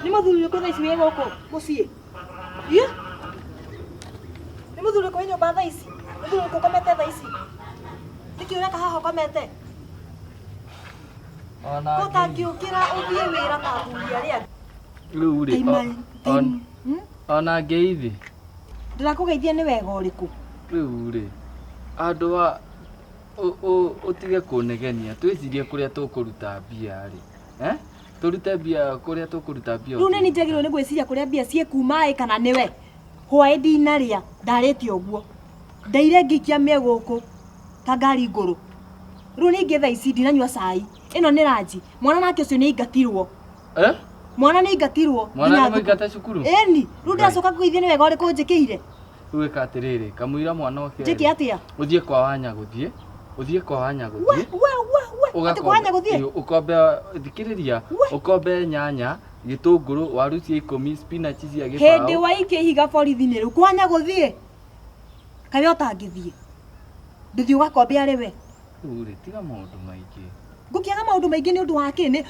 Nĩ mũthuri ũrĩkũ thaa ici wĩ gũkũ mũciĩ? Ĩ? Nĩ mũthuri ũrĩkũ wĩ nyũmba thaa ici? Mũthuri ũrĩkũ ũkomete thaa ici? Nĩkĩ ũreka haha ũkomete? Ko ũtangĩũkĩra ũthiĩ wĩra ta athuri arĩa angĩ. Rĩu rĩ, ona ngeithi. Ndĩrakũgeithia nĩ wega ũrĩkũ? Rĩu rĩ, andũ ũtige kũnegenia, twĩcirie kũrĩa tũkũruta mbia rĩ. Tũrute mbia kũrĩa tũkũruta mbia. Rĩu nĩ njagĩrĩirwo nĩ gwĩciria kũrĩa mbia ciĩ kuma ĩ kana nĩwe? Hwaĩ ndinarĩa, ndarĩte ũguo. Ndeire ngĩikia mĩe gũkũ ta ngari ngũrũ. Rĩu ningĩ thaa ici ndinanyua cai. Ĩno nĩ ranji. Mwana nake ũcio nĩ aingatirwo. Mwana nĩ aingatirwo. Mwana nĩ mũingate cukuru? Ĩni, rĩu ndĩracoka kũgeithia nĩ wega ũrĩkũ njĩkĩire. Rĩu ĩka atĩrĩrĩ, kamũira mwana oke. Njĩke atĩa? Ũthiĩ kwa Wanya gũthiĩ. Ũthiĩ kwa Wanya gũthiĩ. Atĩ kwa Wanya gũthiĩ? Ũkombe thikĩrĩria, ũkombe nyanya, gĩtũngũrũ, waru cia 10, spinach cia gĩbaũ. Hĩndĩ waikia ihiga borithi-inĩ rĩu kwa Wanya gũthiĩ. Kaĩ ũtangĩthiĩ? Ndũthiĩ ũgakombe arĩ we. Rĩu rĩ, tiga maũndũ maingĩ. Ngũkĩaga maũndũ maingĩ nĩ ũndũ wa kĩĩ?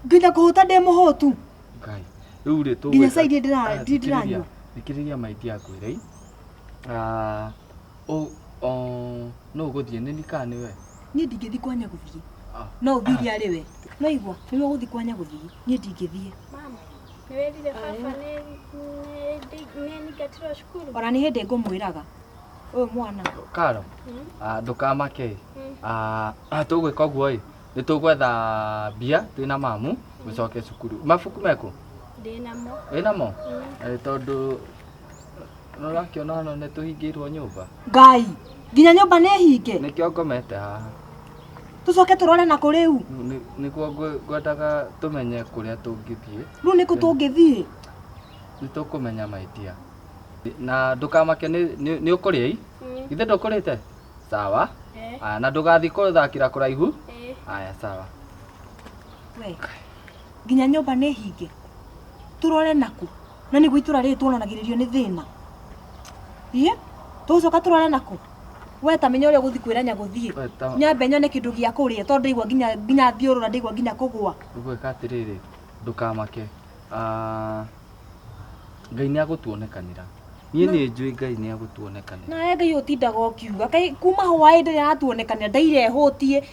Nginya kũhũta ndĩ mũhũtu. Ngai. Rĩu rĩ nginya cai ndĩranyua. Thikĩrĩria maiti akwĩra. No ũgũthiĩ nĩ nika nĩ we? Niĩ ndingĩthiĩ kwa Wanya gũthiĩ. No ũthiĩ arĩ we. No igua, nĩwe ũgũthiĩ kwa Wanya gũthiĩ. Niĩ ndingĩthiĩ. Mama, nĩwĩrire baba nĩngatirwo cukuru. Ona nĩ hĩndĩ ngũmwĩraga. Ũyũ mwana. Karo, ndũkamake. Tũgwĩka ũguo ĩ, nĩ tũgwetha mbia twĩna mamu gũcoke cukuru. Mabuku mekũ? Ndĩnamo. Wĩnamo? Tondũ nũrakĩona hano nĩ tũhingĩirwo nyũmba. Ngai, nginya nyũmba nĩ hinge. Nĩkĩo ngomete haha. Tũcoke tũrore na kũ rĩu? Nĩkuo ngwendaga tũmenye kũrĩa tũngĩthiĩ. Rĩu nĩkũ tũngĩthiĩ? Nĩ tũkũmenya maitia. Na ndũkamake nĩ ũkũrĩa ĩ? Ithe ndũkũrĩte? Sawa. Na ndũgathiĩ kũthakĩra kũraihu? Aya sawa. We, nginya nyũmba nĩ hinge. Tũrore naku. Na nĩguo itũra rĩrĩ tuonanagĩrĩrio nĩ thĩna. Ĩ? Tũcoka tũrore naku. We ta menya ũrĩa ũgũthiĩ kwĩra Nyagũthiĩ. Nyambe nyone kĩndũ gĩa kũrĩa tondũ ndaigua nginya thiũrũra ndaigua nginya kũgũa. Ũgwĩka atĩrĩrĩ, ndũkamake. Ngai nĩ agũtuonekanĩra. Niĩ nĩ njũĩ Ngai nĩ agũtuonekanĩra. Na Ngai ũtindaga ũkiuga. Kaĩ kuma hwaĩ ndĩrĩ aratuonekanĩra ndairehũtie.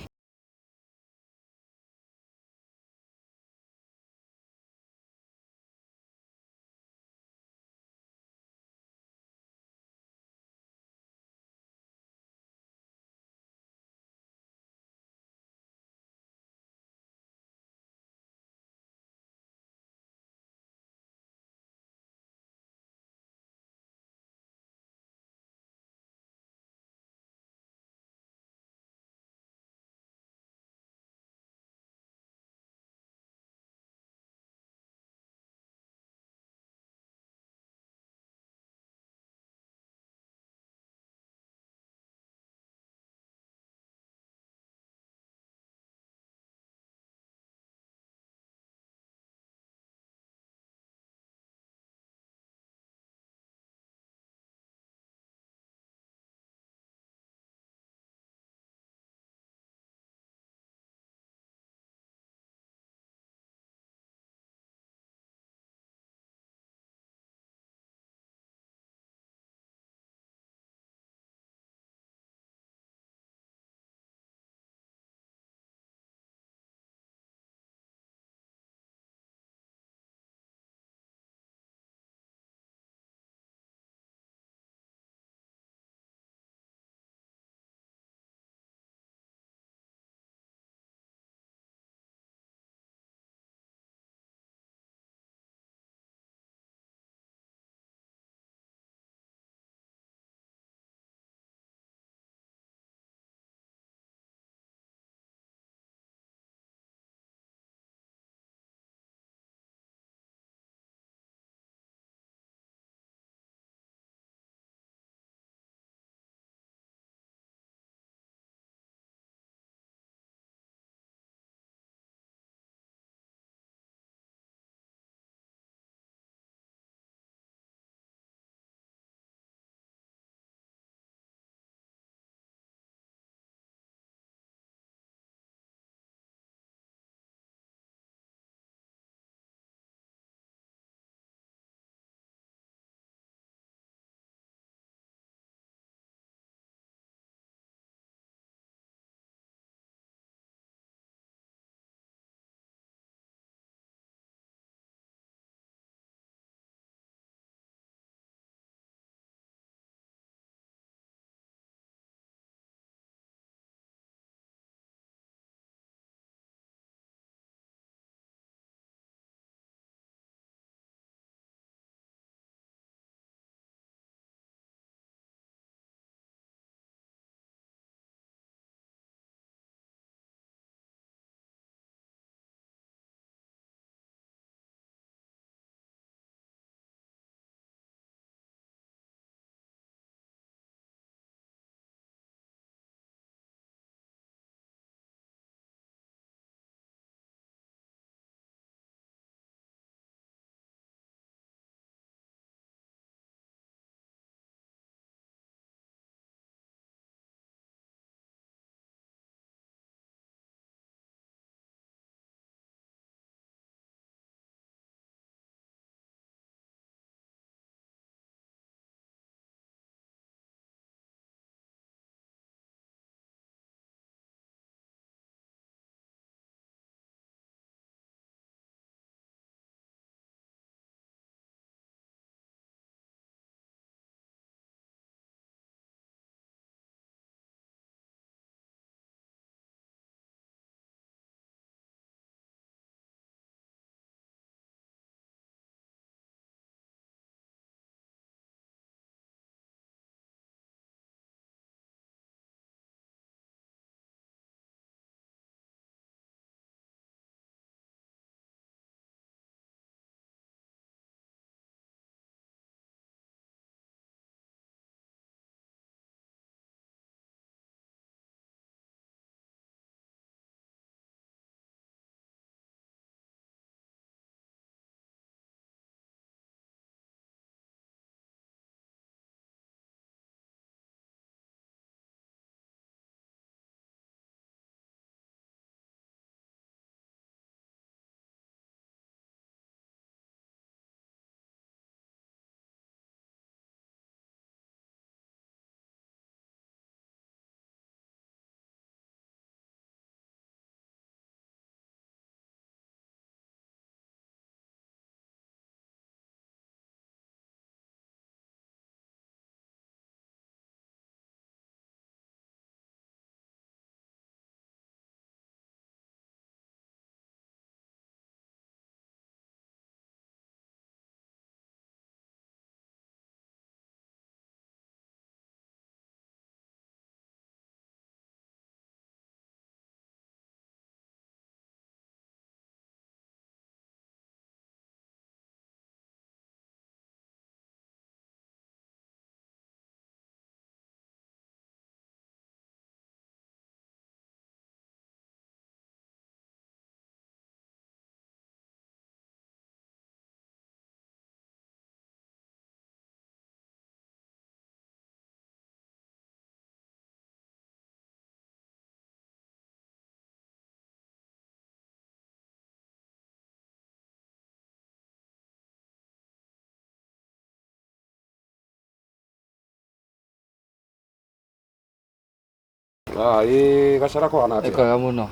Gacara kwa nate. Ekaga muno.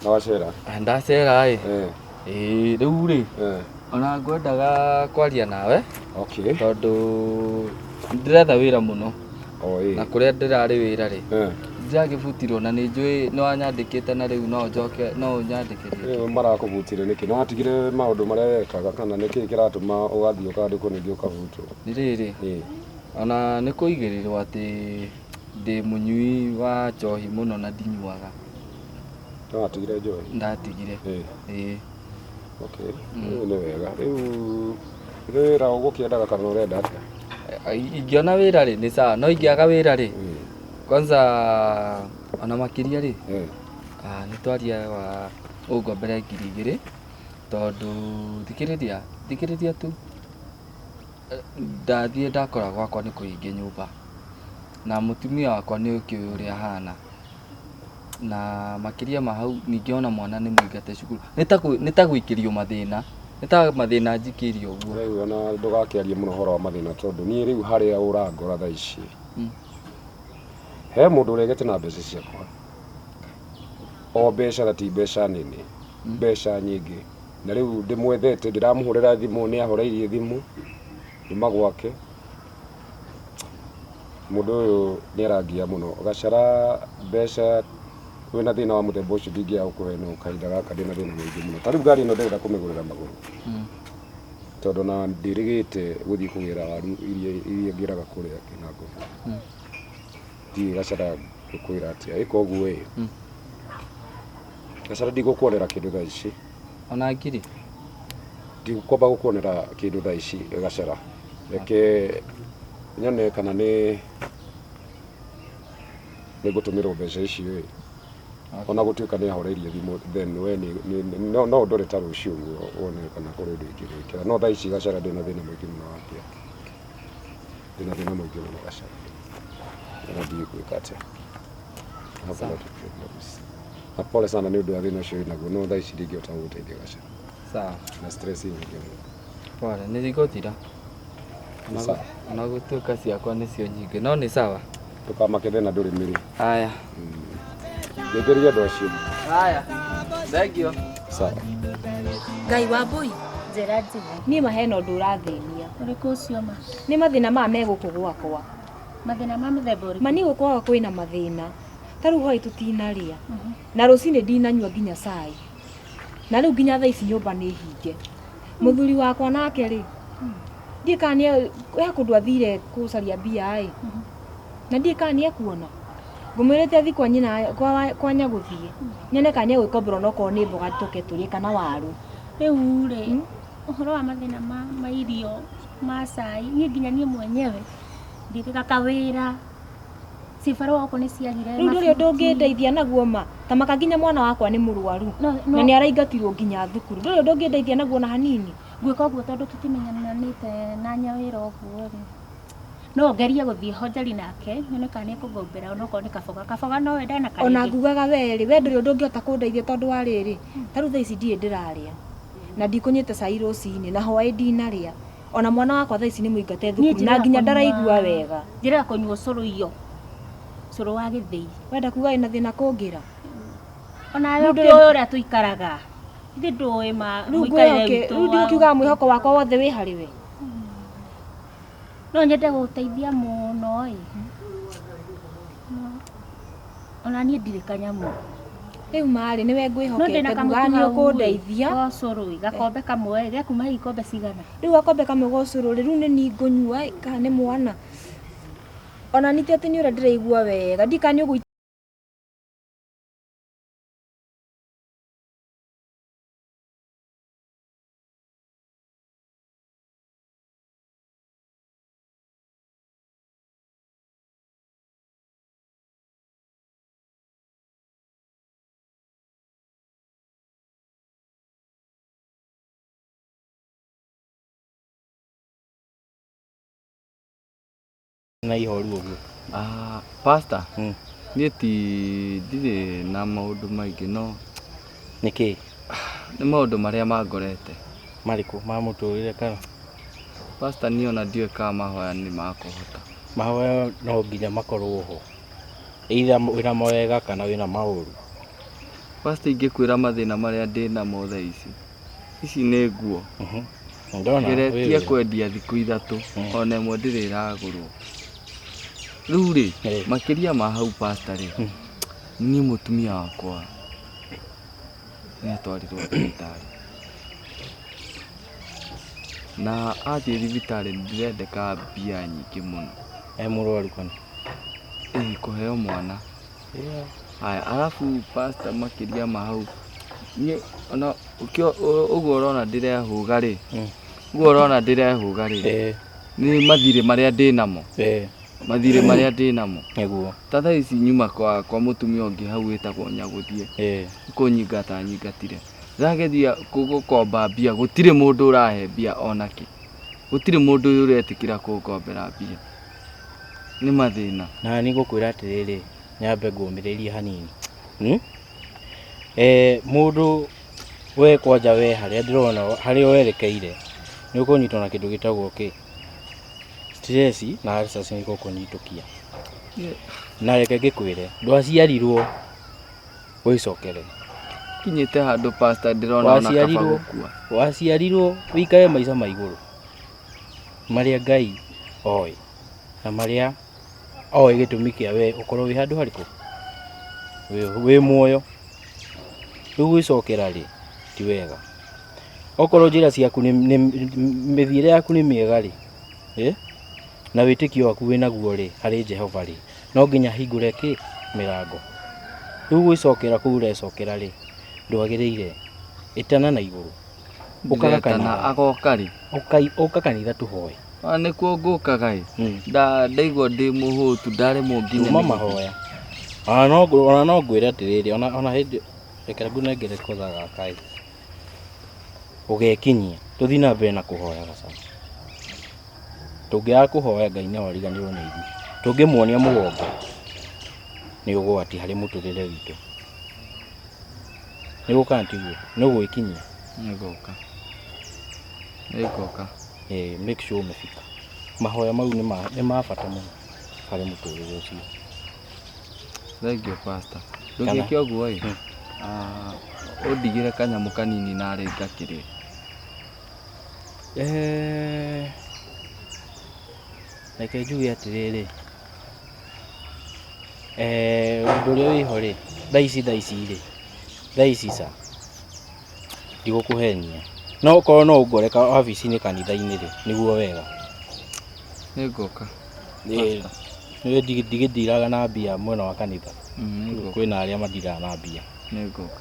Na wacera. Ndacera riu ri. Ona ngwendaga kwaria nawe. Okay. Tondu ndiretha wira muno. Na kuria ndirari wira ri. Ndiragĩbutirwo na nĩ njũĩ nĩ wanyandĩkĩte na rĩu no njoke no ũnyandĩkĩrie. Marakũbutire nĩkĩ? Nĩ watigire maũndũ marĩa wekaga kana nĩkĩ kĩratũma ũgathiĩ ũkandĩkwo ningĩ ũkabutwo? Nĩ rĩrĩ, ona nĩ kũigĩrĩrwo atĩ ndĩ mũnyui wa njohi mũno na ndinyuaga. Nĩ watigire njohi? Ndatigire. Okay. Nĩ wega. Rĩu wĩra ũgũkĩendaga kana ũrenda atĩa? Ingĩona wĩra rĩ nĩ sawa, no ingĩaga wĩra rĩ kwanza ona makĩria rĩ nĩ twariaga ũngombere 2,000 tondũ thikĩrĩria tu ndathiĩ ndakora gwakwa nĩ kũhinge nyũmba na mũtumia wakwa nĩ ũkĩũĩ ũrĩa ahana na makĩria ma hau ningĩ ona mwana nĩ mũingate cukuru nĩ ta gũikĩrio mathĩna nĩ ta mathĩna njikĩirio ũguo. Rĩu ona ndũgakĩarie mũno ũhoro wa mathĩna tondũ niĩ rĩu harĩa ũrangora thaa ici he mũndũ ũregete na mbeca ciakwa o mbeca na ti mbeca nini mbeca nyingĩ na rĩu ndĩmwethete ndĩramũhũrĩra thimũ nĩ ahoreirie thimũ nyuma gwake mũndũ ũyũ nĩ arangia mũno. Gacara mbeca wĩna thĩna wa mũthemba ũcio ndingĩaga gũkũhe no kahinda gaka ndĩna thĩna mũingĩ mũno. Ta rĩu ngari ĩno ndĩrenda kũmĩgũrĩra magũrũ tondũ na ndĩrĩgĩte gũthiĩ kũgĩra waru iria ngĩraga kũrĩa Kinango. Thiĩ Gacara ngũkwĩra atĩa ĩka ũguo Gacara ndigũkuonera kĩndũ thaa ici. Ona ngiri ndigũkomba gũkuonera kĩndũ thaa ici Gacara. Reke nyone kana nĩ ngũtũmĩrwo mbeca icio ona gũtuĩka nĩ ahoreirie thimũ then we no ndore ta rũciũ ũguo wone kana kũrĩ ũndũ ingĩgwĩkĩra no thaa ici Gacara ndĩna thĩna mũingĩ mũno wa kĩeha. Ndĩna thĩna mũingĩ mũno Gacara. Ndio gwĩka atĩa. Pole sana nĩ ũndũ wa thĩna ũcio wĩnaguo no thaa ici ndingĩhota gũgũteithia Gacara. Sawa. Na stress nyingĩ mũno. Pole nĩ igũthira. Ona gũtuĩka ciakwa nĩcio nyingĩ no nĩ sawa. Ndũkamake thĩna ndũrĩ mĩri. Haya. Ngĩgeria andũ acio. Haya. Thank you. Sawa. Ngai wa mbũi. Njĩra njĩra. Niĩ mahena ũndũ ũrathĩnia. Ũrĩkũ ũcio ma? Nĩ mathĩna maya megũkũ gwakwa. Mathĩna ma mũthemba ũrĩkũ? Mani gũkũ gwakwa kwĩna mathĩna. Ta rĩu hwaĩ tũtinarĩa. Na rũcinĩ ndinanyua nginya cai. Na rĩu nginya thaa ici nyũmba nĩ hinge. Mũthuri wakwa nake rĩ. Ndikanie ya kũndũ athire kũcaria mbia na ndikanie kuona. Ngũmwĩrĩte athi kwa nyina kwa Nyagũthiĩ. Nyone kana nĩegũkombora no ko nĩ mboga tũke tũrĩe kana waru. Rĩu rĩ ũhoro wa mathĩna ma irio ma cai niĩ nginya niĩ mwenyewe ndĩrĩga kawĩra cibarua wako nĩ ciagire. Rĩu ndũrĩ ũndũ ũngĩndeithia naguo ma ta maka nginya mwana wakwa nĩ mũrwaru na nĩ araingatirwo nginya thukuru. Ndũrĩ ũndũ ũngĩndeithia naguo na hanini. Gwĩka ũguo tondũ tũtimenyananĩte na nyawĩra ũguo rĩ no ngerie gũthiĩ honjari nake nyone kana nĩekũgombera onokorwo nĩ kaboga no wenda na kaingĩ. Ona ngugaga weri we ndũrĩ ũndũ ũngĩhota kũndeithia tondũ wa rĩrĩ ta rĩu thaa ici ndirĩ ndĩrarĩa na ndikũnyĩte cai rũcinĩ na hwaĩ ndinarĩa ona mwana wakwa thaa ici nĩ mũingate thukuru na nginya ndaraigua wega. Njĩra kũnyua ũcũrũ iyo ũcũrũ wa gĩthĩi. Wenda kuga ĩna thĩna kũngĩra ona ũyũ ũrĩa tũikaraga ithe ndũĩ mũikarĩre witũ. Rĩu ndĩkiugaga mwĩhoko wakwa wothe wĩ harĩ we. No nyende gũteithia mũno ona niĩ ndirĩ kanyamũ. Rĩu marĩ nĩwe ngwĩhokete kuga nĩ ũkũndeithia. Ũcũrũ gakombe kamwe gĩa kuma hihi ikombe cigana. Rĩu gakombe kamwe ga ũcũrũ rĩu nĩ niĩ ngũnyua kana nĩ mwana. Ona nĩtĩ atĩ nĩ ũrĩa ndĩraigua wega ndikani ũguo. Na ihoru ũguo. Pastor. Niĩ ndirĩ na maũndũ maingĩ no nĩkĩ? Nĩ maũndũ marĩa mangorete. Marĩkũ ma mũtũrĩre kana? Pastor niĩ ona ndiũĩ kana mahoya nĩ makũhota. Mahoya no nginya makorwo ho. either wĩna mawega kana wĩna maũru. Pastor, ingĩkwĩra mathĩna marĩa ndĩna mo thaa ici nĩ nguo. Ngeretie kwendia thikũ ithatũ, ona ĩmwe ndĩrĩ ĩragũrwo. Rĩu rĩ, makĩria ma hau pastor rĩ, niĩ mũtumia wakwa nĩatwarirwo thibitarĩ. Na athiĩ thibitarĩ ndĩrendeka mbia nyingĩ mũno. Mũrwaru kana? Kũheo mwana. Haya, arabu pastor makĩria ma hau, niĩ ona ũguo ũrona ndĩrehũga rĩ, nĩ mathirĩ marĩa ndĩnamo. Mathirĩ marĩa ndĩnamo. Ta thaa ici nyuma kwa mũtumia ũngĩ hau wĩtagwo Nyagũthiĩ. Kũnyingata nyingatire. Ndagethia gũkomba mbia, gũtirĩ mũndũ ũrahe mbia onake. Gũtirĩ mũndũ ũretĩkĩra kũngombera mbia. Nĩ mathĩna. Na nĩ ngũkwĩra atĩrĩrĩ, nyambe ngũmĩrĩrie hanini. Mũndũ we kwanja we harĩa ndĩrona harĩa werekeire nĩ ũkũnyitwo na kĩndũ gĩtagwo stress na ulcers nĩ gũkũnyitũkia. Na reke ngĩkwĩre, ndwaciarirwo wĩcokere. Kinyĩte handũ pastor ndĩrona ona kaba gũkua. Waciarirwo wĩikare maica ma igũrũ marĩa Ngai oĩ na marĩa oĩ gĩtũmi kĩa we ũkorwo wĩ handũ harĩkũ wĩ muoyo. Rĩu gwĩcokera rĩ ti wega. Okorwo njĩra ciaku mĩthiĩre yaku nĩ mĩega rĩ, na wĩtĩkio waku wĩnaguo rĩ harĩ Jehova rĩ, no nginya hingũre mĩrango. Rĩu gwĩcokera kũu ũrecokera rĩ, ndwagĩrĩire ĩtana na igũrũ. Ũka kanitha tũhoe. Nĩkuo ngũkaga ndaigua ndĩ mũhũtu ndaremwo nginya uma mahoya. Ona no ngwĩre atĩrĩrĩ, ona hĩndĩ reke ngũnengere kotha gaka ũgekinyia tũthiĩ na mbere na kũhoya gaca. Tũngĩaga kũhoya Ngai nĩ wariganĩrwo nĩ ithuĩ. Tũngĩmuonia mũgongo nĩ ũgwati harĩ mũtũrĩre witũ. Nĩ gũka ntiguo, nĩ gwĩkinyia. Nĩngũka. Make sure umefika. Mahoya mau nĩ ma bata mũno harĩ mũtũrĩre ũcio. Thank you pastor. Ndũgĩke ũguo ũndigĩre kanyamũ kanini narĩ ngakĩrĩa. Reke njuge atĩrĩrĩ, ũndũ ũrĩa wĩho rĩ, thaa ici ca ndigũkũhenia. No ũkorwo no ũngoreka wabici-inĩ kanitha-inĩ rĩ, nĩguo wega. Nĩngũka. Ndigĩthiraga na mbia mwena wa kanitha. Kwĩna arĩa mathiraga na mbia. Nĩngũka.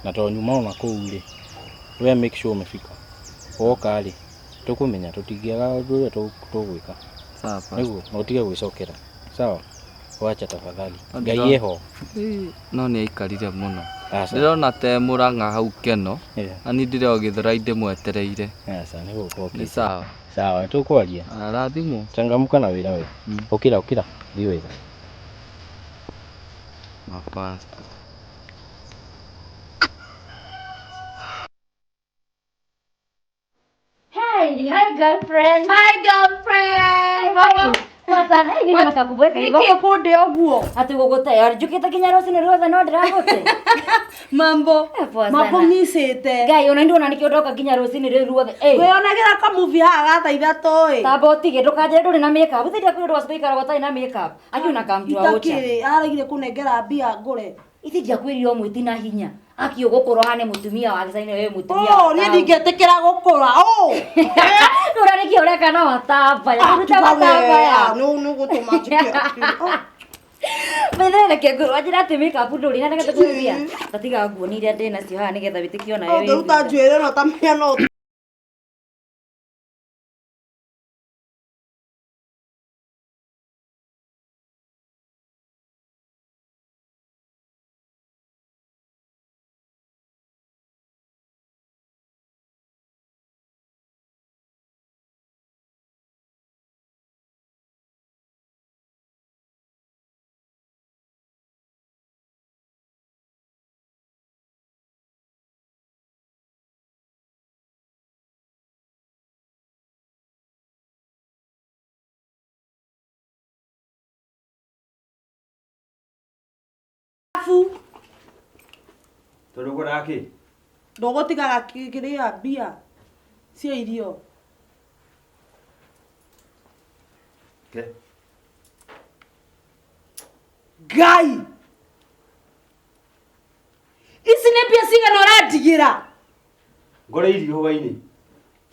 Na to nyuma ona kũu rĩ, we make sure umefika. Woka rĩ, tũkũmenya tũtingĩaga ũndũ ũrĩa tũgwĩka. Nĩguo na ũtige gwĩcokera. Sawa? Wacha tafadhali. Ngai eho. No nĩ aikarire mũno. Ndĩrona te Mũrang'a hau Keno. Na niĩ ndĩrĩ o Gĩthũrai ndĩmwetereire. Nĩ sawa. Sawa, tũkwaria. Arathimwo. Changamka na wĩra we. Ũkĩra thiĩ wĩra. Pastor. Hi girlfriend. Mama, hivi nakakubweka hivyo. Punde oguo. Ati gũgũtaya njũkĩte kinya rũcinĩ ruothe no ndĩragũte. Mambo micĩte. Ngai ona ndĩrona nĩkĩo ndoka kinya rũcinĩ rũu ruothe. Wĩonagĩra kamuvi haha gatha ithatũ Tamba ũtige ndũkanjĩre ndũrĩ na makeup. Thĩinĩ kwĩ ndũ gũikara gũtarĩ na makeup. Akiuna kamjua ũcha. Itakĩrĩ aragire kũnengera mbia ngũre. Ici ndiakwĩrire ũmwĩti na hinya. Akio gũkorwo hane mũtumia wa gĩcainĩ wewe mũtumia. Niĩ ndingĩtĩkĩra gũkũra. Ndũra nĩkĩo ũreka no watambaya. Ũruta watambaya. Nĩ gũtũma njĩke. Mene reke ngũrwo njĩra atĩ makeup ndũrĩ na nĩgetha kũrĩthia. Tatiga nguo nĩ iria ndĩna cio haha nĩgetha wĩtĩkio na wewe. Ũngĩruta njuĩrĩ no tamenya no Tondu ngwenda ki? Ndogotigaga kiria mbia cia irio. Ke. Ngai! Ici nĩ mbia cigana ũrandigira? Ngore irio hwainĩ.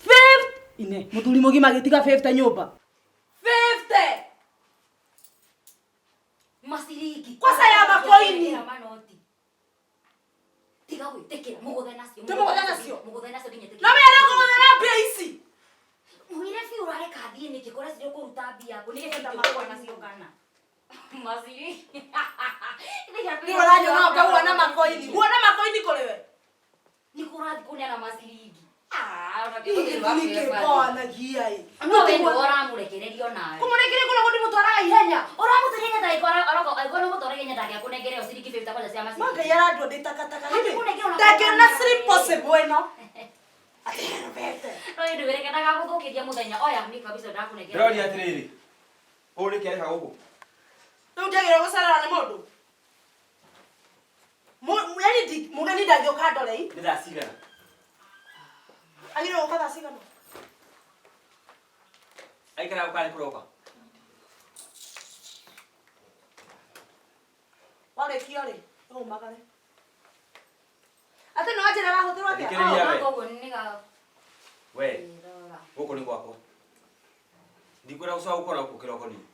50! Ine, mũthuri mũgima gĩtiga 50 nyũmba. 50! Masiringi. Kwasa ya makoini. Tiga gwitikira muguthe nacio. Tumuguthe nacio. Muguthe nacio nginya Na wĩra kũgũthĩra mbia ici. Mwire biũ ũrareka thiĩ nĩkĩ kũrĩa cirĩ kũruta mbia yaku nĩgetha makwa nacio kana. Masiringi. Nĩ ũranyona ũkaua na makoini. Huona makoini kũrĩ we? Nĩ kũrathi kũneana masiringi. Nĩkĩboanagia ĩ. No we nĩ ũramurekererio nawe. Kũmũrekereria kũrĩa mũndũ mũtwaraga ihenya. Ũramũtereria ndagĩkorwo mũtwarage nyenda gĩakũnengere o ciringi 50 kwanza cia masiringi. Ngai arandwo ndĩ takataka. Ndangĩona slim possible ĩno. No nĩ ndũgerekenaga gũthũkĩria mũthenya oya nĩ kabisa ndakũnengere. Ndĩroria atĩrĩrĩ. Ũũ nĩ kĩareka gũkũ. Rĩu njagĩrĩirwo gũcerera nĩ mũndũ. Yaani mũgeni ndangĩũka ndore ĩ. Nĩ thaa cigana? Agĩrĩirwo gũka thaa cigana? Aikara gũka nĩ kũroka. Warĩkia rĩ, ũmagare. Atĩ nĩ wanjĩra wahũthĩrwo atĩa? Thikĩrĩria we. Koguo nĩga We. Gũkũ nĩ gwakwa. Ndikwenda gũcoka gũkora gũkũ kĩroko nini.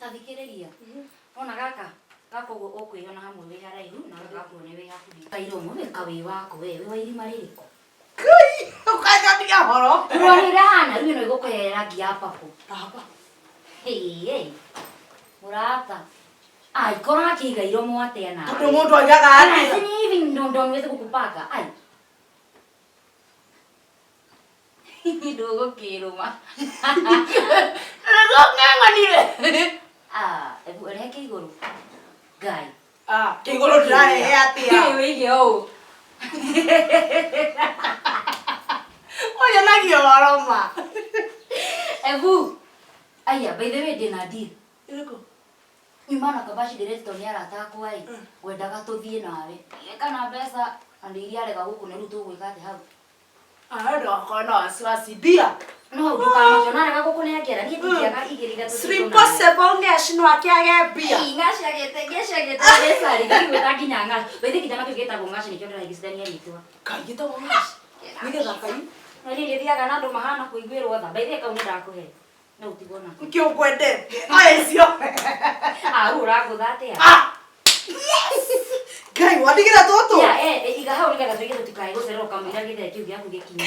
tathikĩrĩria ona gaka ũguo ũkwĩona hamwe wĩ haraihu na gakuone wĩ hakuhĩ kairwo mũgeka wĩ wako we wa irima rĩrĩkũ Kai, ukajadia horo. Ruonire hana rĩu no igũkũhera rangi ya papo papa hey murata ai kora kiga iromo atia na Tondũ mũndũ oigaga atĩa? Sini hivi ndo niweze kukupaka ai ndogo kiruma Ng'ang'anire. ebu reke iguru gai Kĩgũrũ ndĩrarehe atĩa? wĩige ũũ Oya nagio waroma. ebu aya by the way ndĩna deal Ĩrĩkũ? Nyumana kabashi director ni aratakwa ai wendaga tuthie nawe kana mbeca andiria rega guku ne rutu gwika ati hau Ndo akona wasiwasi bia. no ndukama jona rega guku ne akera ni tikiaga igirira tu Slim possible ngeshinwo akiage bia. ngasha gete pesa ri gwita kinya ngasha wethe kijana kigeta ngasha ni kyo ndira igisania ritwa Kaigita ngasha. Nigetha kai. no ni thiaga na andu mahana kuiguirwo tha by the kau ni ndakuhe no utigona Kyo kwendete. Oya icio. Ura ngutha atia Ngai wandigira toto. iga hau nigetha tuige tutikae gucererwo kamwira githe kiu giaku gikinya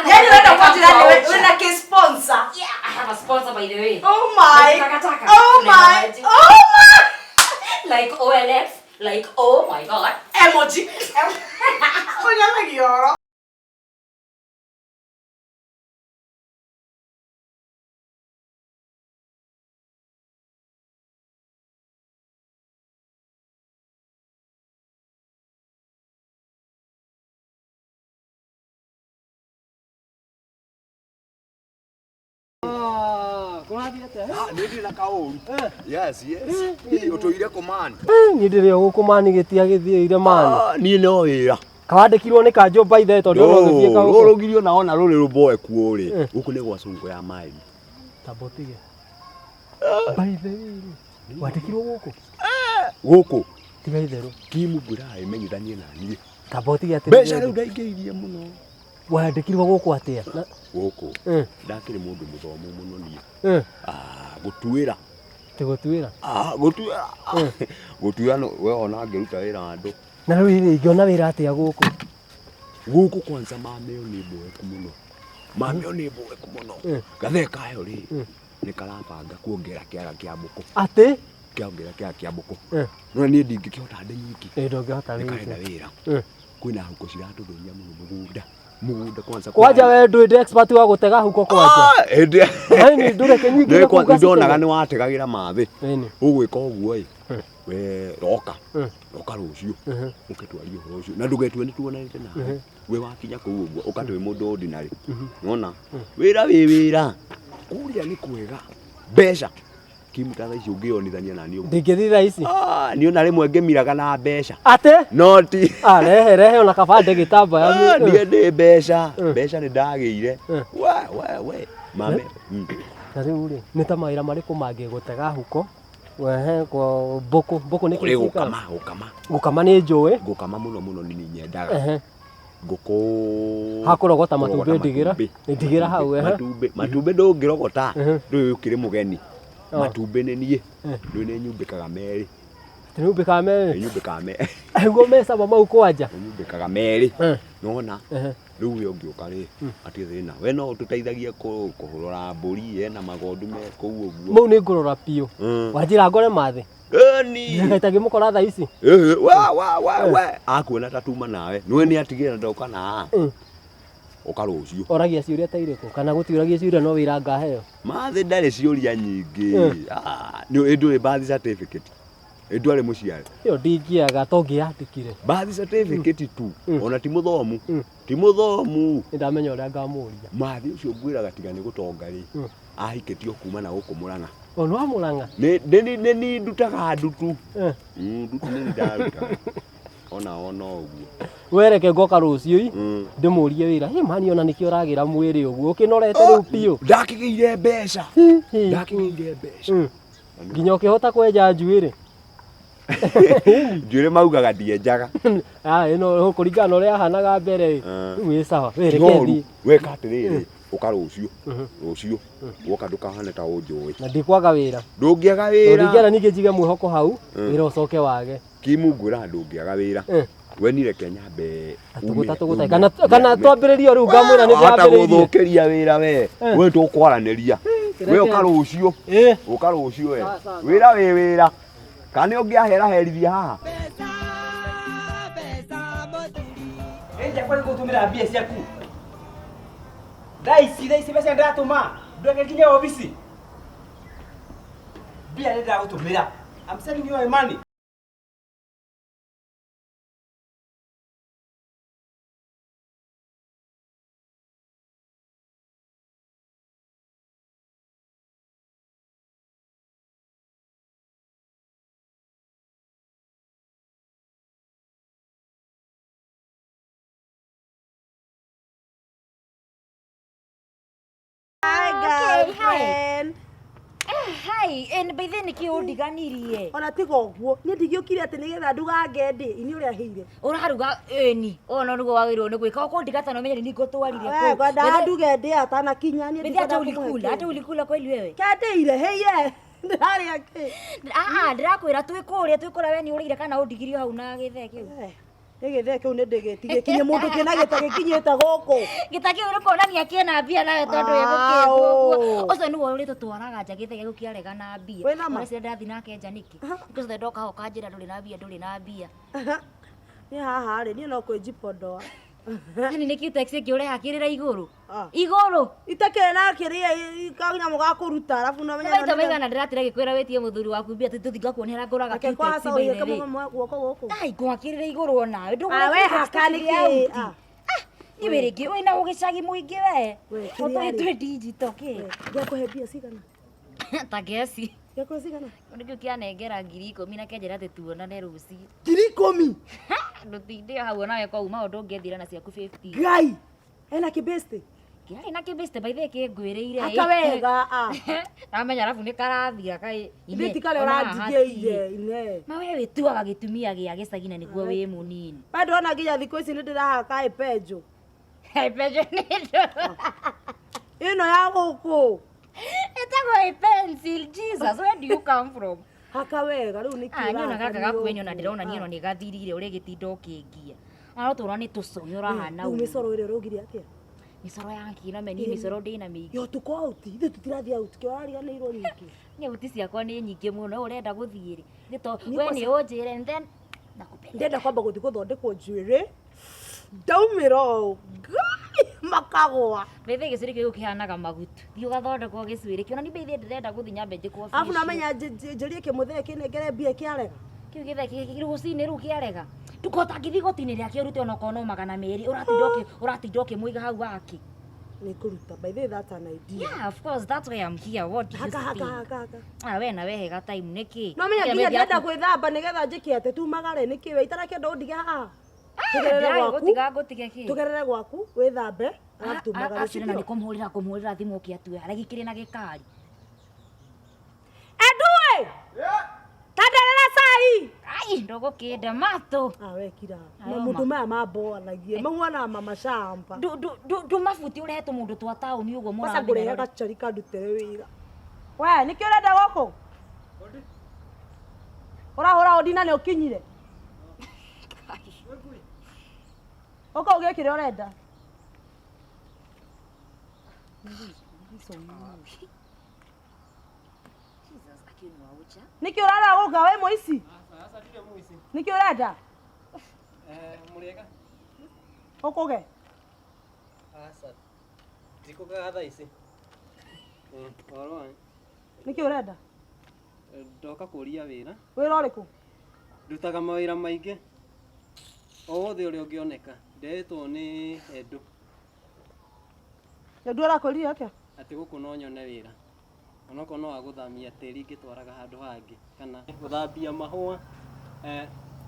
Yaani wenda kwatira wena ke sponsor. I have a sponsor by the way. Oh my. Takataka. Oh my. Oh my. Like OLX, like oh my god. Emoji. Oya nagio. Nĩndĩ na kaũru. Yes. Ũtũire kũmani. Niĩ ndĩrĩ o gũkũ mani gĩtiagĩthiĩire mani. Niĩ no wĩra. Kawandĩkirwo nĩ kanjũmba ithe tondũ no gĩthiĩ kaũ. Rũrũgirio na ona rũrĩ rũmboeku ũrĩ. Gũkũ nĩ gwa cungo ya maĩ. Tabotige. Baithe wĩrĩ. Wandĩkirwo gũkũ. Gũkũ. Tiga itherũ. Kimu mbura ĩmenyithanie na niĩ. Tabotige atĩ. Mbeca rĩu ndaingĩirie mũno. Wandĩkirwo gũkũ atĩa? Gũkũ. Ndakĩrĩ mũndũ mũthomu mũno niĩ. Gũtuĩra. Tĩgũtuĩra. Gũtuĩra. Gũtuĩra no we ona ngĩruta wĩra andũ. Na rĩu ingĩona wĩra atĩa gũkũ? Gũkũ kwanza mameo nĩ mboeku mũno. Mameo nĩ mboeku mũno. Gatheka kayo rĩ. Nĩ karabanga kuongerera kĩaga kĩa mbũkũ. Atĩ? Kĩongerera kĩaga kĩa mbũkũ. No niĩ ndingĩkĩhota ndĩ nyiki. Ndũngĩhota rĩngĩ. Nĩkarenda wĩra. Kwĩna huko ciratũthũria mũno mũgũnda. Mũgũnda kwanza. Kwanja we ndwĩ expert wa gũtega huko kwanja. Nĩ ndũreke nyingĩ kuga. Ndonaga nĩ wategagĩra mathĩ. Ũgwĩka ũguo ĩ. We roka rũciũ. Ũkĩtwaria ũhoro ũcio. Na ndũgetue nĩ tuonanĩte nawe. We wakinya kũu ũguo ũkatwe mũndũ ordinary. Nona? Wĩra wĩ wĩra. Kũrĩa nĩ kwega. Mbeca. Kimutara icio ngionithania na niũ. Ndingĩthira ici. Niũ na rĩmwe ngĩmiraga na mbeca. Ate? Noti. Rehe ona kabande gĩtambaya. Ndiĩ ndĩ mbeca. Mbeca nĩ ndagĩire. We. Mame. Na rĩu rĩ, nĩ ta mawĩra marĩkũ mangĩgũtega huko? Wehe kwa mbũkũ nĩ kĩĩ? Gũkama nĩ njũĩ. Ngũkama mũno nini nyendaga. Ngũkũ hakũrogota matumbĩ ndigira hau matumbĩ ndũngĩrogota ndũĩ ũkĩrĩ mũgeni. Matumbĩ nĩ niĩ nĩ nyumbĩkaga merĩ. Nyumbĩkaga merĩ? Nyumbĩkaga merĩ. Aiguo mecama mau kwanja? Nyumbĩkaga merĩ. Nona rĩu we ũngĩũka rĩ atĩ thĩna we no ũtũteithagie kũhũrora mbũri na magondu me kũu ũguo. Mau nĩ ngũrora piũ. Wanjĩra ngore mathĩ? Ngĩmũkora thaa ici. Akuona ta tuma nawe nĩwe nĩ atigĩra ndoka na ũkarũcio. Oragia ciũria ta irĩkũ kana gũtiũragia ciũria no wĩra ngaheo? Mathĩ ndarĩ ciũria nyingĩ. Ndũrĩ birth certificate? Ndwarĩ mũciare? Ĩyo ndingĩaga to ngĩyandĩkire. Birth certificate tu ona ti mũthomu. Ti mũthomu. Nĩndamenya ũrĩa ngamũria. Mathĩ ũcio ngwĩraga tiga nĩ gũtonga rĩ ahikĩtio kuma na gũkũ Mũrang'a. Ono wa Mũrang'a? Nĩ ndutaga ndutu. Ndutu nĩ ndarutaga. Ona ũguo. Wereke ngoka rũciũ ndĩmũrie wĩra. Mani ona nĩkĩo ũragĩra mwĩrĩ ũguo ũkĩnorete rĩu piũ. Ndakĩgĩire mbeca. Nginya ũkĩhota kwenja njuĩrĩ. Njuĩrĩ maugaga ndienjaga. Ĩno kũringana na ũrĩa ahanaga mbere rĩu wĩ sawa. Weka atĩrĩrĩ ũka rũciũ woka ndũkahane ta ũnjũĩ. Na ndikwaga wĩra. Ndũngĩaga wĩra. Ndingĩara ningĩ njige mwĩhoko hau wĩra ũcoke wage. Kimu ngwĩra ndũngĩaga wĩra. We nire Kenya be tũgũtai kana twambĩrĩrie rĩu ngamwĩra nĩ ndĩrambĩrĩirie. Gũthũkĩria wĩra we tũkwaranĩria. We ũka rũciũ we wĩra wĩ wĩra kana ũngĩaheraherithia haha. Kwa gũtũmĩra mbia ciaku. Thaa ici mbeca ndatũma ndũgĩkinya obici. Mbia nĩ ndagũtũmĩra. I'm sending you money. By then nĩkĩ ũndiganirie? Ona tiga ũguo niĩ ndigĩũkire atĩ nĩgetha ndugange ndĩ ini ũrĩa hĩire. Ũraruga ĩni ona nĩguo wagĩrĩirwo nĩ gwĩka ũkũndigata na ũmenye nĩ ngũtwarire kũ. Ngwenda nduge ndĩ atanakinya niĩ ndikwenda kũmũhe. Hata ulikula kweli wewe? Kandĩire hĩie ndarĩa kĩ? Ndĩrakwĩra twĩkũrĩa we nĩ ũrĩire kana ũndigirio hau na gĩthee kĩu. Gĩthee kĩu nĩ ndĩgĩtige kinye mũndũ kĩna gĩta gĩkinyĩte gũkũ. Gĩta kĩu nĩ kuonania kĩna mbia nawe tondũ egũkĩndwo. Ũcio nĩguo ũrĩtũtwaraga nja gĩthee gĩkĩarega na mbia. Ũreciria ndathi nake nja nĩkĩ? Ngĩcothe ndoka ho kanjĩra ndũrĩ na mbia. Nĩ haha rĩ niĩ no kwĩnjipondoa. Nĩ nĩkĩ taxi ĩkĩũreha kĩrĩra igũrũ. Igũrũ. Itakĩrĩ na kĩrĩa kanyamũ ga kũruta arabu no menya. Maita maigana ndĩratira gĩkwĩra wĩtie mũthuri waku mbia tũtingakuonera taxi mbere-inĩ. Ai gwakĩrĩra igũrũ ona. We haka nĩkĩ? Nĩ wĩrĩngĩ wĩna ũgĩcagi mũingĩ we. Twĩ digital kĩ? Ngĩkũhe mbia cigana? Ta gesi. Ngĩkũhe cigana? Nĩkĩo kĩanengera 10,000 na kĩanjĩra atĩ tuonane rũciũ. 10,000? Ndũtinde hau nawe kwa uma ũndũ ũngĩthira na ciaku 50. Ngai! Ena kĩbĩste? Kĩarĩ na kĩbĩste by the way kĩngwĩrĩire. Aka wega. Namenya arabu nĩ karathira kai. Ine ti kale ũranjigĩire ine. Ma we wĩtuaga gĩtumia gĩa gĩcagi na nĩguo wĩ mũnini. Bado ona nginya thikũ ici nĩ ndĩrahaka ipenjo. Ipenjo nĩ ndo. Ino ya gũkũ. Ĩtagwo pencil. Jesus, where do you come from? Haka wega rĩu nĩ kĩra. Niona gaka gakuenyo na ndĩrona niĩ no nĩ gathirire ũrĩa gĩtinda ũkĩngia. No tũrona nĩ tũcoyo ũrahana ũũ. Mĩcoro ĩrĩa ũrugire atĩa? Mĩcoro yake na meni mĩcoro ndĩna mĩingĩ. Yo tuko out. Ithe tũtirathiĩ out. Kĩrariganĩirwo nyingĩ. Nĩ uti ciakwa nĩ nyingĩ mũno ũrenda gũthiĩ rĩ. Nĩ to we nĩ ũnjĩre and then nakupenda. Ndenda kwamba gũthiĩ gũthondekwo njuĩrĩ. Ndaumĩra ũũ. Makagwa. Bethe gĩcũrĩ kĩu kĩhanaga magutu. Thiĩ ũgathondekwo gĩcũrĩ kĩu na nĩ bethe ndĩrenda gũthiĩ nyambe njĩkwo. Afu namenya njĩrie kĩmũthee kĩnengere mbia kĩarega. Kĩu gĩthee rũcinĩ rĩu kĩarega. Tukota ngĩthiĩ goti-inĩ rĩake ũrute ona kono 200 ũratinda ũkĩmũiga hau waki. Nikuruta. By the way, that's an idea. Yeah, of course, that's why I'm here. What do you Haka. Ah, we na we hega time niki. No menya nginya ndenda gwithamba nigetha njiki ate tumagare niki we itarakenda undige haha. Tugerere gwaku withambe arafu tumagare. Acira na nikumhurira thimu kiatue aragikire na gikari. Edue! Tadarara sai. Ai, ndogo kide mato. We kira. Na mundu maya mambo anagie. Mangwana mama shamba. Du mafuti urehetwo mundu twa tauni uguo mura. Sasa ngure gacari kandutere wira. We niki urenda goko? Hora odina ne ukinyire. Oko ugekire urenda. Niki urara goga we moici? Sasa ndio moici. Niki urenda? Murega. Okoge. Asa. Zikoga thaa ici. Oro. Niki urenda? Ndoka kuria wira. Wira uriku? Ndutaga mawira maingi. Othe uri ungioneka. Ndetwo ni Edu. Edu arakwĩrire atĩa? Ati guku no nyone wira. Onoko no aguthamia tĩri ngĩtwaraga handũ hangĩ kana guthambia mahũa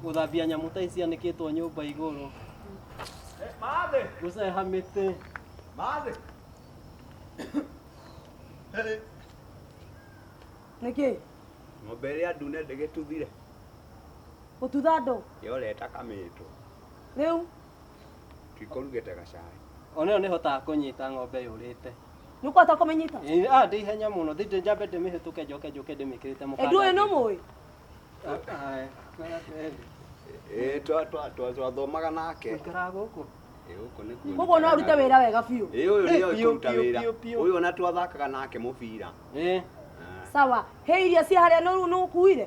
guthambia nyamũ ta ici cianĩkĩtwo nyũmba igũrũ. Maathe! Gũceha mĩtĩ. Maathe! Nĩkĩ? Ng'ombe ĩrĩa ndune ndĩgĩtuthire. Gũtutha andũ? Yoreta kamĩtũ. Rĩu? Tũikũrugĩte gacai. Ona ĩyo nĩhotaga kũnyita ng'ombe yũrĩte. Nĩũkwata kũmenyita? Ndĩ ihenya mũno thĩndĩ njambe ndĩmĩhĩtũke njoke ndĩmĩkĩrĩte mũkanda. Edu ĩno mũĩ? Twathomaga nake. Ikara gũkũ. Gũkũ nĩkuo. Koguo no arute wĩra wega biũ. Ũyũ nĩoĩ kũruta wĩra. Ũyũ ona twathakaga nake mũbira. Sawa. He iria cia harĩa nĩ ũkuire?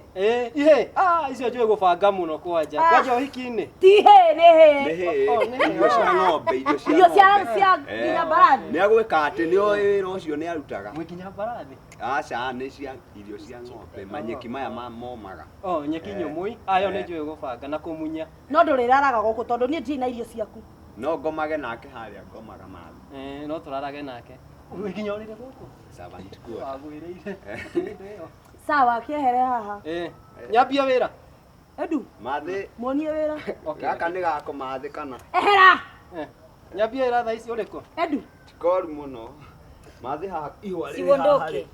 Ihe. Icio njũĩ gũbanga mũno kwanja. Kwanja ũhiki-inĩ. Ti hĩ nĩ hĩ. Irio cia ng'ombe, irio cia nginya mbarathi. Nĩagwĩka atĩ nĩoĩ wĩra ũcio nĩarutaga. Nginya mbarathi? Aca nĩ cia irio cia ng'ombe, manyeki maya momaga. Nyeki nyũmũ ayo nĩ njũĩ gũbanga na kũmunya. No ndũrĩraraga gũkũ tondũ niĩ ndirĩ na irio ciaku. No ngomage nake harĩa ngomaga mathi. No tũrarage nake. Nginya ũrĩre gũkũ. Sawa nĩtikuo. Wagwĩrĩire. Sawa kĩehere haha. Nyambia wĩra. Edu. Mathi. Muonie wĩra. Gaka nĩ gako mathi kana. Ehera. Nyambia wĩra thaa ici ũrĩkũ? Edu. Tikoru mũno. Mathi haha ihũa rĩrĩ haha. Siwondoke.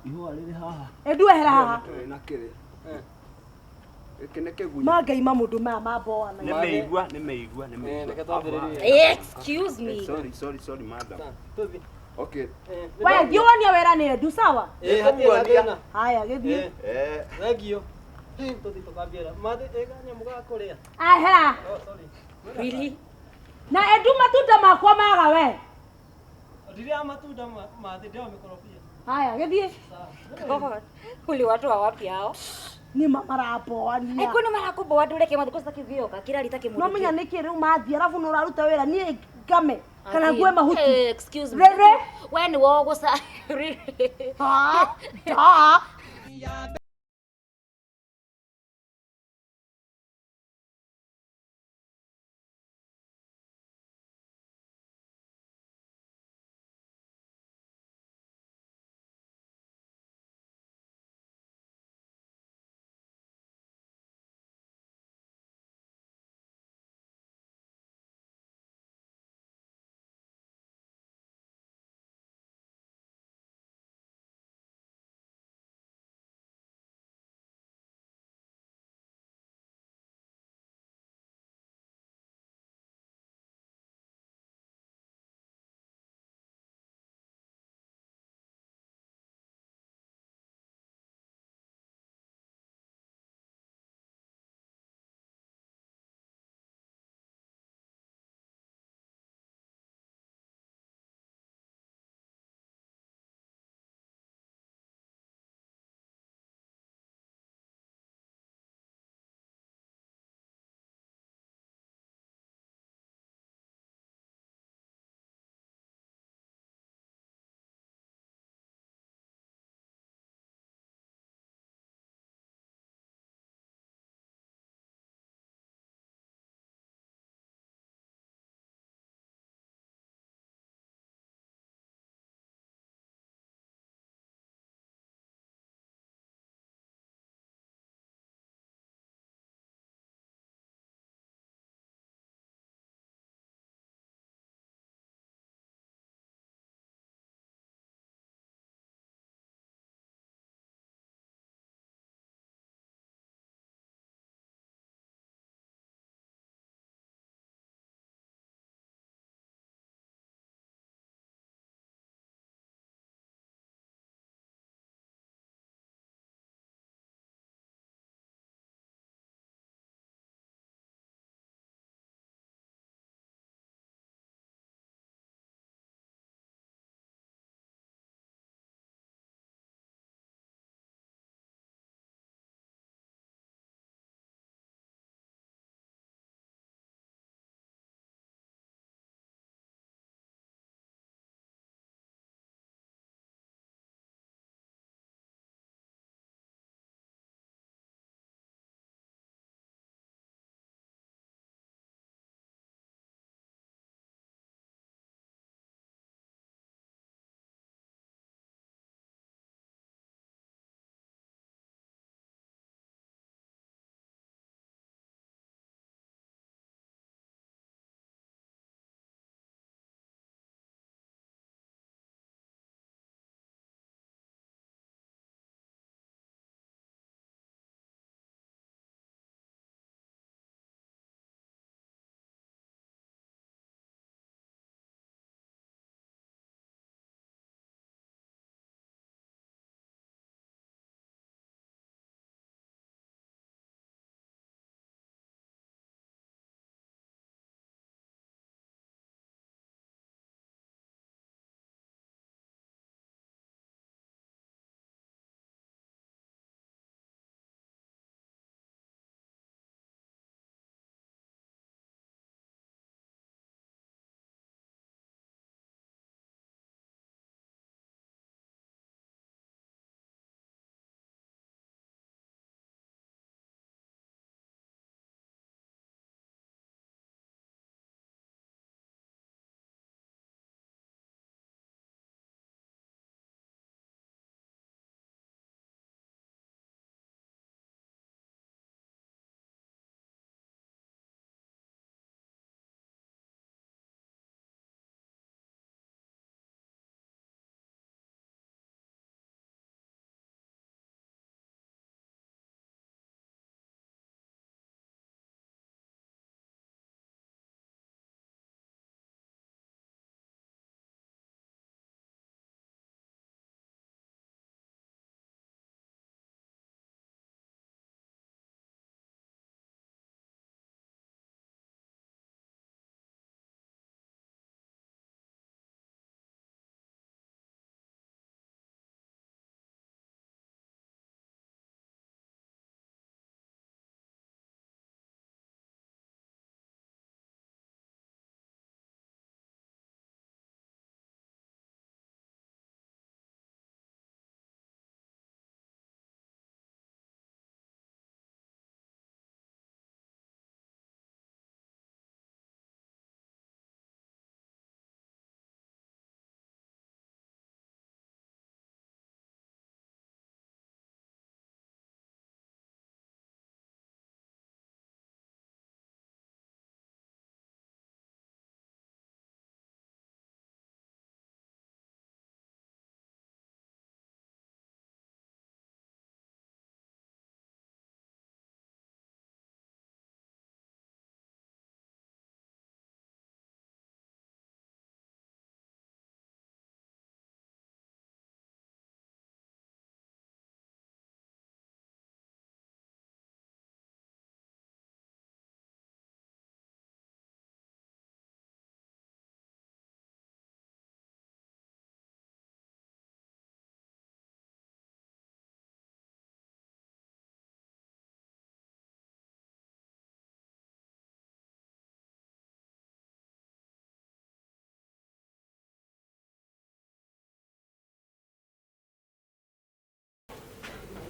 Ihũa rĩrĩ haha. Edu ehera haha. Na kĩrĩ. Gĩkĩ nĩ kĩgunyũ. Mangaima mũndũ maya mamboa na. Nĩ meigua. Excuse me. Sorry madam. Okay. Wewe ngĩwonia wĩra nĩ Edu sawa? Haya gĩthiĩ. Thengio. Tũthiĩ tũkambia wĩra. Mathi nyamũ ga kũrĩa. Ahera. Really? Na Edu matunda makwa maga we. Ndirĩa matunda mathi ndio mikorobia. Haya gĩthiĩ. God. Kuli watu wa wapi hao? Ni marapoania. Kwani marakuboa ndureke mathiko sitaki vioka kila litake mundu. No menya niki riu mathi arafu no raruta wira nie game kana ngue mahuti. Excuse me. Wewe ni wogo sa.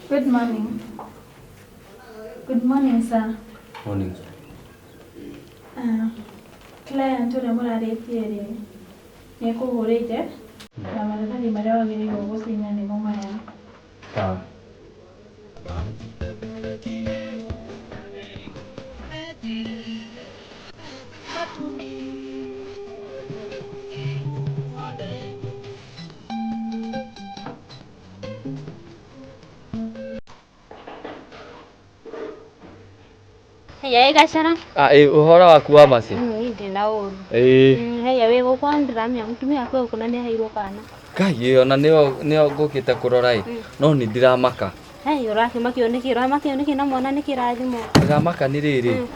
Good morning. Good morning, sir. Morning. Client ũrĩa mũrarĩtie rĩ nĩ kũhũrĩte na maratathi marĩa wagĩrĩirwo gũcinya nĩmo maya. Sawa. Hey, Gacara. Uhora waku wa maci. Ndi na uru. Hey, we gukwa ndiramya mutumia akwe ukuna ni hairwo kana. Ngai ona nio ngukite kurora no ni ndiramaka. Hey, urakimakio niki na mwana niki rathimo. Ndiramaka ni riri.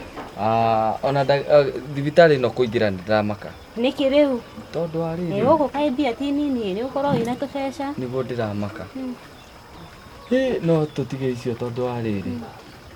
Ona thibitari no kuingira ndiramaka. Niki riu. Tondu ari ri. Guku kaithia ti nini ni ukorwo ina tubeca. Nigo ndiramaka. No tutige icio tondu ari ri.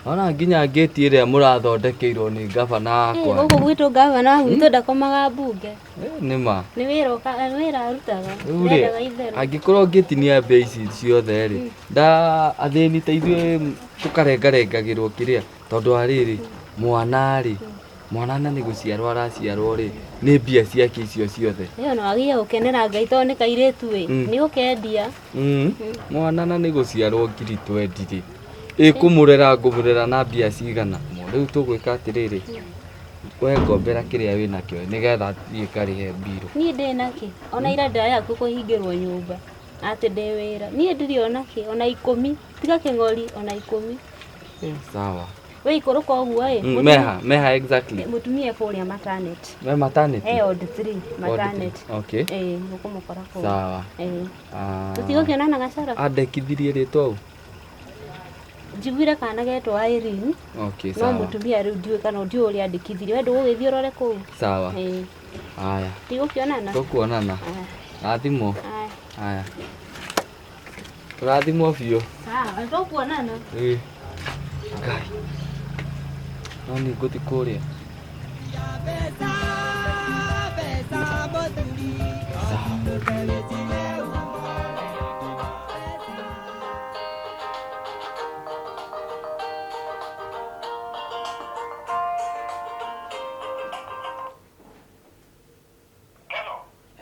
Ona nginya gate iria murathondekeirwo ni gavana akwa. Guku gwitu gavana gwitu ndakomaga bunge. Nima. Ni wira arutaga. Ndaga itherũ. Angikorwo gate ni ya base ciothe ri. Athĩni ta ithuĩ tukarengarengagĩrwo kĩrĩa tondu arĩrĩ mwana na nĩ gũciarwo araciarwo rĩ nĩ mbia ciake icio ciothe. No agia gukenera Ngai to nĩ kairĩtu nĩ gukendia. Mwana na nĩ gũciarwo ngiri 20 rĩ ngũmũrera na mbia cigana. Rĩu tũgwĩka atĩrĩrĩ we ngombera kĩrĩa wĩ nakĩo nĩgetha thiĩ ngarĩhe mbirũ. Niĩ ndĩ naki ona ira ndĩra yaku kũhingĩrwo nyũmba atĩ ndĩ wĩra niĩ ndirĩ onaki ona 10 tiga kĩng'ori ona 10. Sawa. We ikũrũka ũguo meha exactly. Mutumia kũrĩa maternity. We maternity? Odd 3 maternity. Okay. Mũkũmũkora kũu. Sawa. Tũtigũkĩonana Gacara. Andekithirie rĩtwa ũũ? Njiguire kana getwo Irene. Okay, sawa. No mutumia rĩu ndiũĩ kana ndiũĩ ũrĩa andĩkithirie. We ndũgũgĩthiĩ ũrore kũu? Sawa. Haya. Tigũkĩonana? Tũkuonana. Rathimo. Haya. Rathimo biũ. Sawa, tũkuonana. Ngai. No nĩ ngũthiĩ kũrĩa.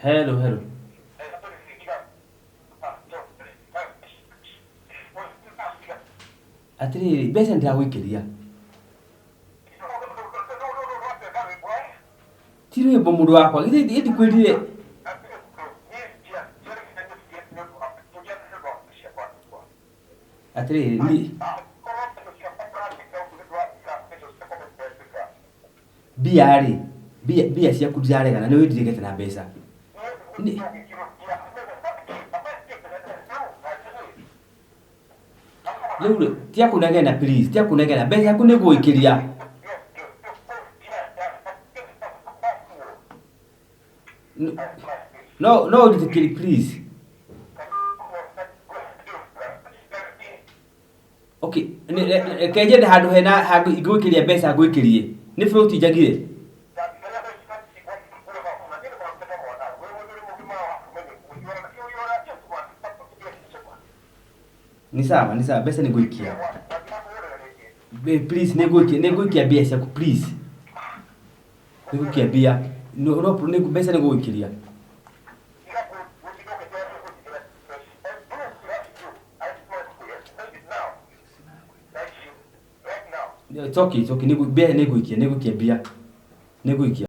Hello. Atiri, besa ndiragwĩkĩria. Tiro bo mũndũ wakwa, githĩ ndikwĩrire. Atiri, ni bia ciaku ndiraregana nĩ wĩndirĩgĩte na mbeca. Rĩu tia kunegena please, tia kunegena mbeca yaku nĩ gwĩkĩria. No ndikiri please. Okay, kenjende handũ hena igwĩkĩria mbeca ngwĩkĩrie. Nĩ float njagire. Ni sawa, besa nĩngũikia. Please nĩngũikia mbia ciaku please. Nĩngũikia mbia. No besa nĩngũikiria. It's okay. Nĩngũikia mbia. Nĩngũikia.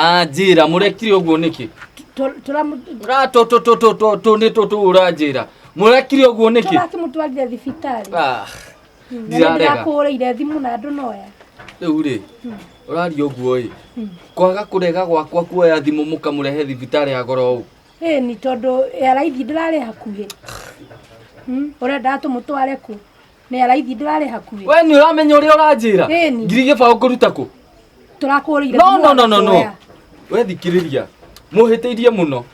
Njĩra mũrekire ũguo nĩkĩ? Ũranjĩra mũrekire ũguo nĩkĩ? Tũrakĩmũtwarire thibitarĩ. Ndĩrakũũrĩire thimũ na andũ noya. Rĩu rĩ ũraria ũguo ĩ kwaga kũrega gwakwa kuoya thimũ mũkamũrehe thibitarĩ ya goro ũũ. Ni tondũ ya raithi ndĩrarĩ hakuhĩ. Ũrenda tũmũtware kũ? Nĩ ya raithi ndĩrarĩ hakuhĩ. We nĩ ũramenya ũrĩa ũranjĩra? Ngiri gĩbaũ kũruta kũ? Tũrakũũrĩire thimũ. No. We thikĩrĩria. muhiteirie muno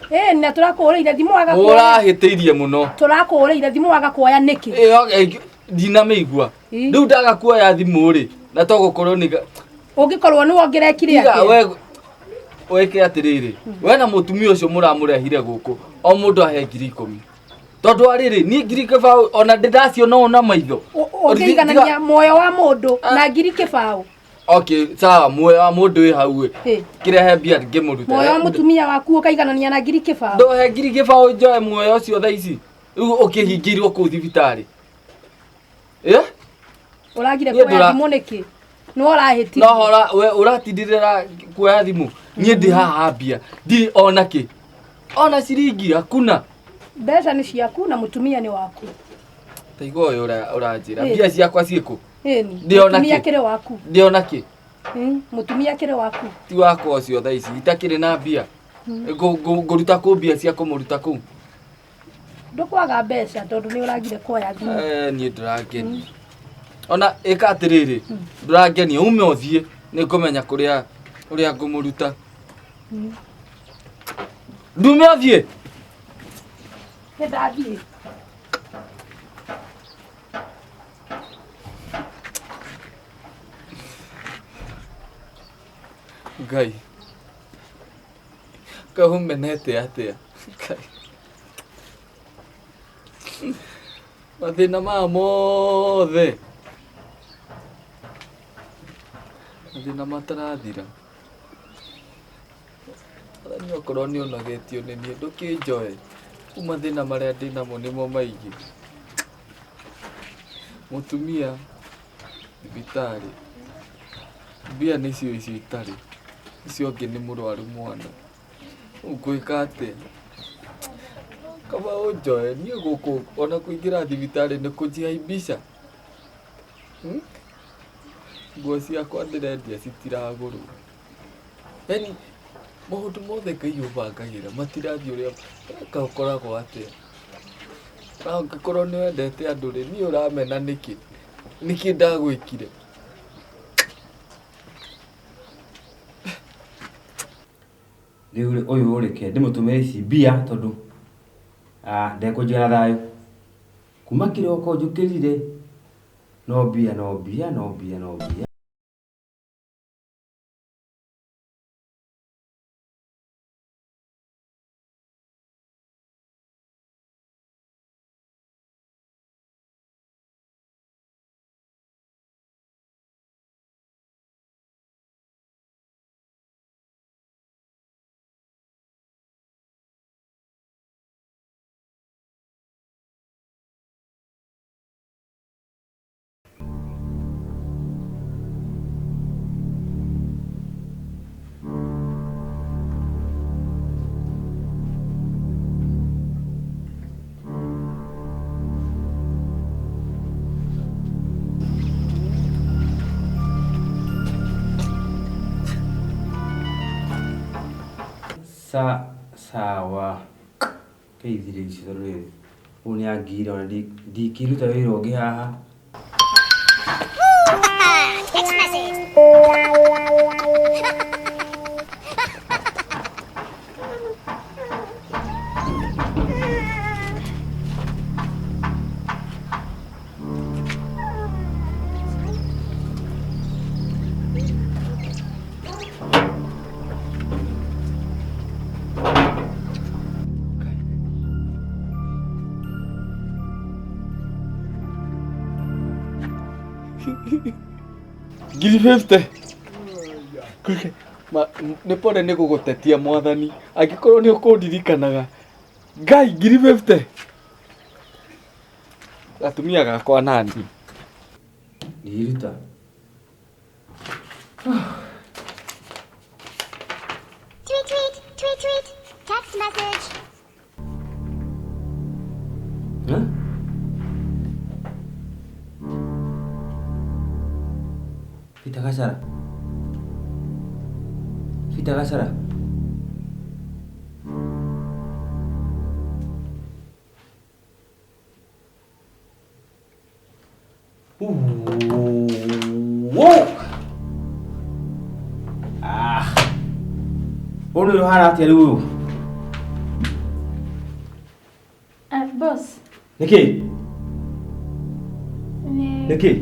na turakũũrĩire thimũ waga kuoya. Murahiteirie muno. Turakũũrĩire thimũ waga kuoya nĩkĩ? Ndina mĩigua. Rĩu ndaga kuoya thimũ rĩ, na to gũkorwo nĩ ũngĩkorwo nĩ wongerekire atĩa? Weke atĩrĩrĩ, we na mũtumia ũcio mũramũrehire gũkũ, o mũndũ ahe 10,000. Tondũ arĩrĩ, niĩ 20,000 ona ndĩraciona ona maitho. Ũngĩiganania muoyo wa mũndũ na 20,000. Okay, sawa, muoyo wa mũndũ wĩ hau ĩ. Kĩrehe mbia ngĩmũruta. Muoyo wa mũtumia waku ũkaiganania na 20,000. Ndohe 20,000 njoe muoyo ũcio thaa ici. Rĩu ũkĩhingĩirwo kũu thibitarĩ. Ũragire kuoya thimũ nĩkĩ? No ũrahĩtire. No we ũratindirĩra kuoya thimũ. Niĩ ndĩ haha mbia. Ndirĩ ona kĩ. Ona ciringi hakuna. Mbeca nĩ ciaku na mũtumia nĩ waku. Taigua ũyũ ũranjĩra. Mbia ciakwa ciĩkũ? Mũtumia kĩrĩ waku. Ndiona kĩ? Mũtumia kĩrĩ waku. Ti wakwa ũcio thaa ici itakĩrĩ na mbia. Ngũruta kũ mbia cia kũmũruta kũu? Ndũkwaga mbeca tondũ nĩ ũragire kuoya thimũ. Niĩ ndũrangenia. Ona ĩka atĩrĩrĩ, ndũrangenia ume ũthiĩ nĩngũmenya ũrĩa ngũmũruta. Ndume ũthiĩ. Nĩndathiĩ. Ngai. Kahumenete atĩa. Ngai. Mathĩna maya mothe. Mathĩna matarathira. Athani okorwo nĩ onagetio nĩ niĩ ndũkĩnjoe. Mathĩna marĩa ndĩnamo nĩmo maingĩ. Mũtumia thibitarĩ. Mbia nĩcio icio itarĩ. Icio ngĩ nĩ mũrwaru mwana. Ngwĩka atĩa? Kaba ũnjoe niĩ gũkũ ona kũingĩra thibitarĩ nĩ kũnjihaimbica. Nguo ciakwa ndĩrendia citiragũrwo. Yaani maũndũ mothe Ngai ũbangagĩra matirathiĩ ũrĩa ũkoragwo atĩa. Na ũngĩkorwo nĩ wendete andũ rĩ, niĩ ũramena nĩkĩ? Nĩkĩ ndagwĩkire? Rĩu ũyũ reke ndĩmũtũmĩre ici mbia tondũ ndekũnjĩra thayũ. Kuma kĩroko njũkĩrire no mbia. Sawa. Keithire ici tondũ rĩrĩ. Ũyũ nĩ angire ona ndingĩruta wĩra ũngĩ haha. Text message. Ngiri 50. Nĩ pore nĩ gũgũtetia mwathani. Angĩkorwo nĩ ũkũndirikanaga. Ngai ngiri 50. Gatumia gakwa nani. Ndiruta. Tweet. Text message. Fita Gacara. Ono ro hana atia riu. Boss. Niki? Niki?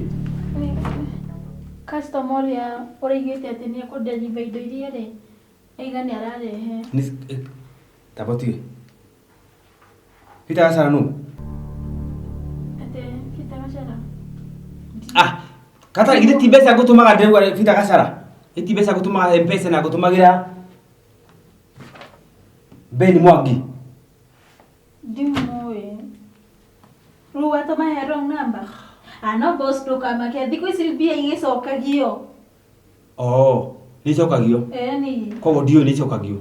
Customer ya oigite ati ni akudeliver indo iria ri aigani ararehe. Taboti. Peter Gacara no. Ate Peter Gacara. Kata gidi tibesa gutumaga nderu Peter Gacara. Itibesa gutumaga M-Pesa na gutumagira Ben Mwangi. Dimoe. Ruwa to my wrong number. No boss to kama kia thikũ ici mbia igĩcokagio. Nĩ cokagio. Ni. Koguo ndiũĩ nĩ cokagio.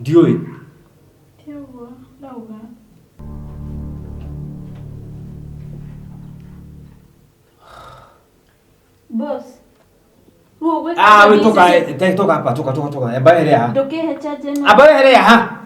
Ndiũĩ. Tĩũguo ndauga. Boss. We toka hapa, toka. Eba hele ha. Ndokehe charge no. Aba hele ha.